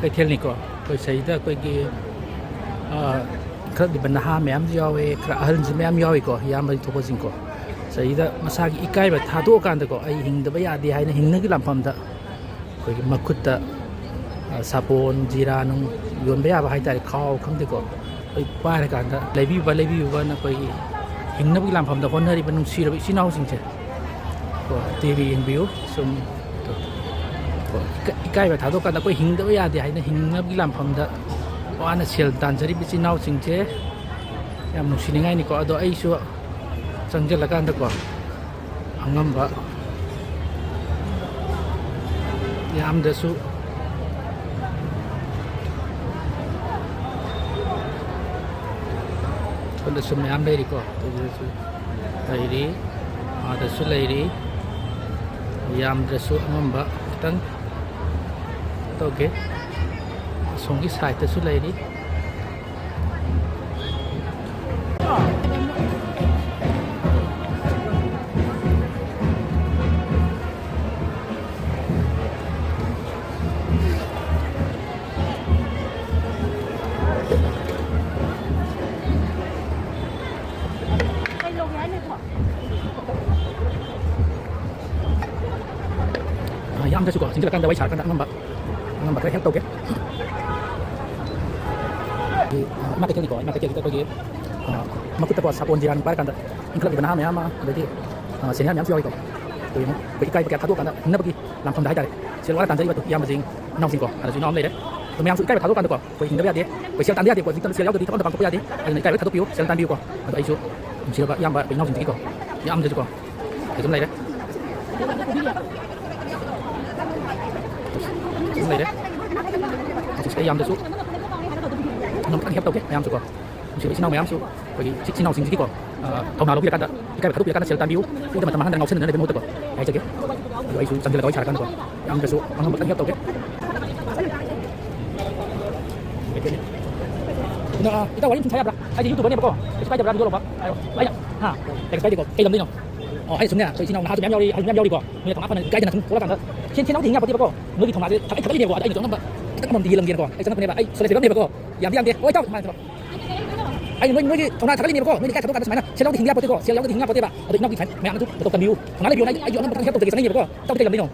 cái thiên này có tôi thấy là cái khá đi bên hà mẹ em giao về khá hơn gì mẹ em giao về có ya mà thu có có thấy là masagi ikai và thà tu kan có ai hình đó bây giờ đi hay là hình nó cái làm phẩm đó cái makut đó sabon jira nung yon bây giờ hay tại khao không được có cái ba cái kan đó lấy view nó cái hình nó cái làm phẩm đó con hơi bên nung xì rồi bị xì nâu sinh chứ có TV view xong cái và tháo cái đó cái hình đó bây giờ thì hay là hình nó cái làm phẩm đó có anh sel tan jadi bị nâu sinh chứ em nung xì ngay này có đó ấy số chẳng chắc là cái đó có anh ngâm vậy em đã số còn đã số mấy em đây đi có đây đi ada số này đi em đã số ngâm vậy tăng oke xong cái site đã số này đi yang saya suka sini kan ada kan ngambak cái tàu cái di market kita pergi makut apa sabun jiran par kan ingkla di mana ya ma jadi sini yang siapa itu tu yang pergi kai pakai thadu kan ini pergi làm không đái tại xin lỗi tan jadi batu yang masing nong sing ko ada sini nom đây đấy tu yang kai thadu kan ko ko hinda dia ko sial tan dia ko kita sial yau di thadu bang ko dia ada kai thadu piu sial tan piu ko ada isu siapa yang ba nong sing ko yang am jadi ko itu này đấy này đấy cái yam đấy nó ăn hiệp tàu cái yam rồi còn chỉ biết nào mà yam số bởi chỉ nào xin cái còn thầu nào đâu biết cái cái phải biết cái nó biếu cái mà thằng ngọc sinh nữa để bên môi tàu hay chơi cái rồi số chẳng là gói trả cái còn yam đấy số nó ăn hiệp tàu cái nó kita wali saya berapa aja YouTube ni apa kita aja berapa dulu pak ayo banyak ha cái gì còn cái làm gì nào ai xuống nè tôi xin ông nào tụi em nhau đi qua người thằng áp này cái này cũng là trên nó thì nghe bao nhiêu bao người thì thằng nào thằng cái gì qua đây nó tất mình đi lần gì qua cái này ai sẽ làm gì bao làm đi ôi cháu mà ai người thằng nào thằng cái gì bao người cái thằng cái này sẽ nó thì nghe bao nhiêu sẽ nó thì nghe bao nhiêu bạn nó thì phải mẹ nó tụi tôi cần view thằng nào view này ai nó bắt theo tôi cái này bao tao cái làm gì nào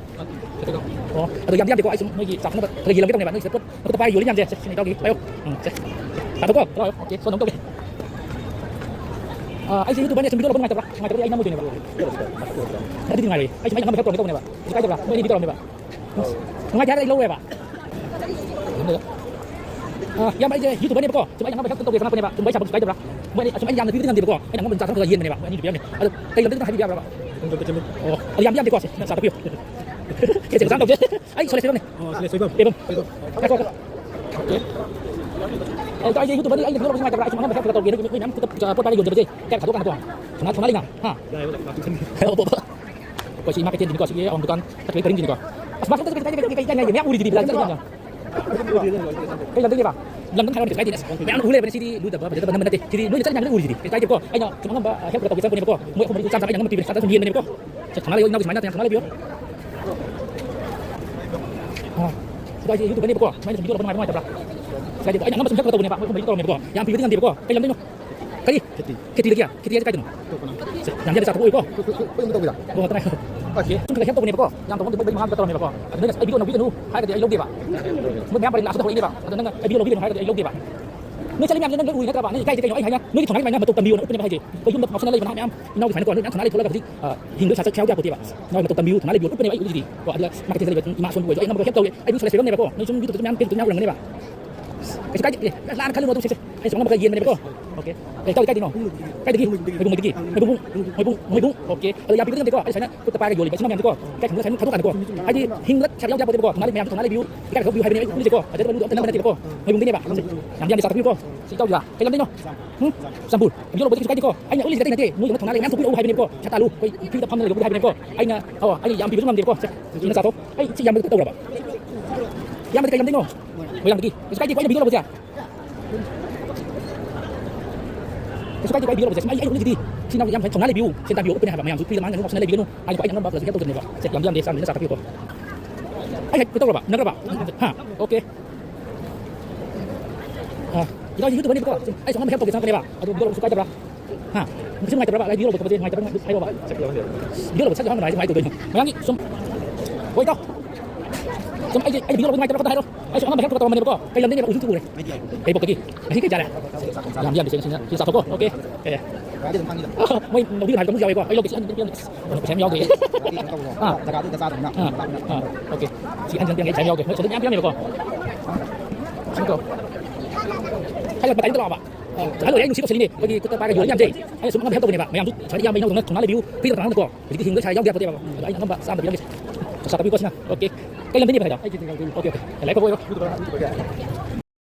tôi làm đi qua ai xuống người gì nó cái gì làm cái trong này bạn nó sẽ tôi bay vô đi nhầm gì này tao gì bay không tao có rồi ok số nó tôi ai sih YouTube banyak video lo ngajar ai namu ini pak tadi di ngari ai cuma yang ngambil foto ini pak kita aja pak ini video ini pak ngajar dari lo ya pak yang baik YouTube ini pak cuma yang ngambil foto ini pak cuma sabun sekali pak cuma yang video dengan dia pak yang ngambil foto yin ini pak ini video ini aduh kayak yang itu berapa pak oh yang dia kok sih satu view kita jangan tahu ai selesai nih oh selesai bang oke cái gì YouTube anh nó ngoài tập lại chúng nó phải theo tàu kia nó nhắm cái post này dùng được gì cái khẩu kan tuang chúng nó linh ha có gì marketing ini có gì ông bukan tapi kering gini kok mas cái này dia uri di bilang cái làm gì vậy làm nó thay đổi cái gì đấy mẹ nó uri bên sini lu dapat betul benar jadi lu jangan yang uri di cái kok anh cuma nambah help tàu kita punya kok mau không đi sampai yang ngambil kata sendiri ini kok chúng nó nó gimana yang chúng nó lebih cái gì YouTube ini kok main video apa macam saya juga yang nama sempat tahu nih pak, mau tahu nih pak, yang pilih dengan dia pak, kayak yang ini, kali, keti lagi ya, keti aja kayak itu, yang dia ada satu kok, oh tenang, oke, cuma kayak tahu nih pak, yang tahu bagi mahal tahu nih pak, ada nih, video nabi itu, hari dia ilmu dia pak, mau yang paling langsung tahu ini pak, ada nih, video nabi itu hari dia ilmu dia pak, nih cari yang dia nggak pak, nih kayak yang ayahnya, nih thằng này mà tụt tầm biu nó cũng như vậy, tôi dùng học sinh này mà em, nói phải nó còn thằng này thôi là cái hình được sản xuất khéo của bạn, nói mà tụt tầm biu thằng này biu cũng như vậy cái gì, còn là marketing này mà xuân buổi rồi anh nó có khéo tôi, anh cũng sẽ này pak, nói chung YouTube chúng em tìm tụi nhau lần này pak. Cái lan kali mau tu sih. Ai semua pakai yen ni kok. Okey. Kau di no. Kai digi. Mai bung. Okey. Kalau yang pikir kok, ai sana kita pakai joli. Semua yang kok. Kai semua saya satu kan kok. Ai hingga cari yang jabat kok. Ngali memang ngali biu. Kai kau biu hari ni ni kok. Ada perlu tenang nanti kok. Mai bung ni pak. Yang dia di satu biu kok. Si kau juga. Kai lam ni no. Sambul. Biu lo boleh suka kok. Ai uli kita nanti. Mu ngali memang tu biu hari ni kok. Kata lu. Kai kita paham ni biu hari ni kok. Ai na. Oh, ai yang biu semua ni kok. Ini satu. Ai si yang betul berapa? Yang betul lam ni no. Yang pergi. Suka kok biu lo boleh. Suka juga biar bisa, ai jadi sini yang saya cuma review, saya review punya apa yang suka mana yang saya review nu, ai yang nombor saya tahu ni pak, saya yang dia sama ni satu review. Ai betul apa? Benar apa? Ha, okey. Kita YouTube ni buka. Semua macam apa kita pak? Video suka aja berapa? Mungkin mai berapa? Video buka macam mai berapa? Ayo pak. Video buka saja mai mai tu. Mayang ni Oi kau. Semua aja video buka mai berapa dah? Semua macam apa mana buka? Kayak ni ujung tu boleh. Kayak buka lagi. Ini kerja dah. Diam di sini sini satu kok. Okey. Ya. Mai video hai kamu jauh kok. Ayo kita saya mau ke. Jaga tu kesat nak. Okey. Si anjing yang saya mau ke. Saya yang ni kok. Semua hay là tại tôi bảo trả lời anh một xíu bởi vì tôi bài cái anh gì anh xuống nó này bạn mày làm chút trái đi nhau nó review khi tao nói được thì cái hình nó chạy giao đẹp tôi anh nó bạn sao mà sao tao biết có xin ok cái lần đến như vậy đó ok ok lại có vui không